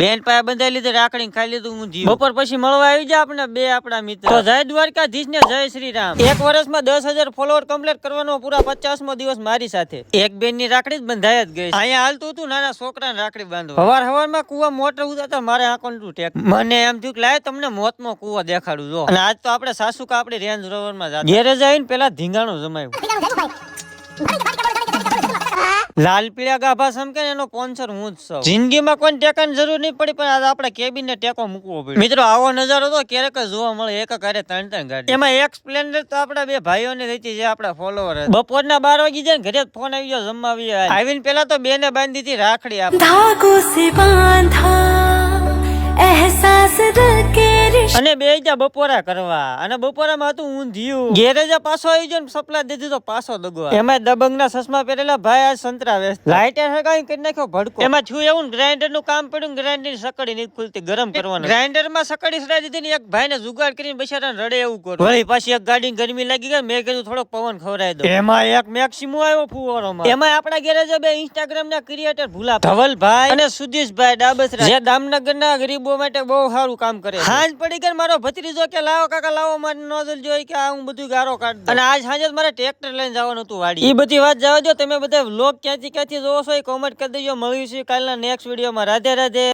બેન પાસે બંધાઈ લીધે રાખડી ખાઈ લીધું હું જીવ બપોર પછી મળવા આવી જાય આપણે બે આપણા મિત્ર તો જય દ્વારકાધીશ ને જય શ્રી રામ। એક વર્ષમાં 10,000 ફોલોવર કમ્પ્લીટ કરવાનો પૂરા 50મો દિવસ મારી સાથે એક બેન ની રાખડી જ બંધાઈ જ ગઈ। અહીંયા હાલતું હતું નાના છોકરાને રાખડી બાંધવા હવારમાં કુવા મોટર ઉતારતા મારે આંખોનું ટેક મને એમ થયું કે લાય તમને મોતનો કુવો દેખાડું જો। અને આજ તો આપણે સાસુકા આપણી રેન્જ રોવર માં જતા ગેરેજ આવીને પેલા ધીંગાણું જમાયું લાલ પીળા ગાભા સમકે એનો સ્પોન્સર હું જ છું। જિંદગીમાં કોઈ ટેકાની જરૂર નહીં પડી પણ આજ આપણે કેબિન ને ટેકો મૂકવો પડ્યો। મિત્રો આવો નજારો તો ક્યારેક જ જોવા મળે એક ઘરે ત્રણ ગાડી એમાં એક સ્પ્લેન્ડર તો આપણા બે ભાઈઓને હતી જે આપણા ફોલોવર બપોરના 12 વાગી જાય ઘરે ફોન આવી ગયો જમવા આવીને પેલા તો બેને બાંધી હતી રાખડી धागों से बांधा एहसास दिल के અને બે જા બપોરા કરવા અને બપોરામાં હતું ઊંધિયું ગેરેજ પાછો આવી ગયો ને સપ્લાય દીધી તો પાછો દગો એમાં દબંગ ના ચશ્મા પહેરેલા ભાઈ આ સંતરા વેચ લાઈટર હગાઈ કરી નાખ્યો ભડકો એમાં છું એવું ગ્રાઇન્ડર નું કામ પડ્યું ગ્રાઇન્ડર ની સકડી નહીં ખુલતી ગરમ કરવાનું ગ્રાઇન્ડર માં સકડી સડાઈ દીધી ને એક ભાઈ ને જુગાડ કરીને બિચારાને રડે એવું કર્યું વળી પાછી એક ગાડી ગરમી લાગી ગઈ મેં કીધું થોડોક પવન ખવરાઈ દો એમાં એક મેક્સિમો આવ્યો ફુવારોમાં એમાં આપણા ગેરેજ બે ઇન્સ્ટાગ્રામ ના ક્રિએટર ભૂલા ધવલભાઈ અને સુધીશભાઈ ડાબસરા જે દામનગર ના ગરીબો માટે બહુ સારું કામ કરે હાંજ પડી ગઈ મારો ભત્રીજો કે લાવો કાકા લાવો મારે નોઝલ જોઈ કે હું બધું ગારો કાઢ અને આજ સાંજે મારે ટ્રેક્ટર લઈને જવાનું હતું વાડી એ બધી વાત જવા દો તમે બધા વ્લોગ ક્યાંથી જોવો છો એ કોમેન્ટ કરી દેજો। મળીશું કાલના નેક્સ્ટ વિડીયોમાં। રાધે રાધે।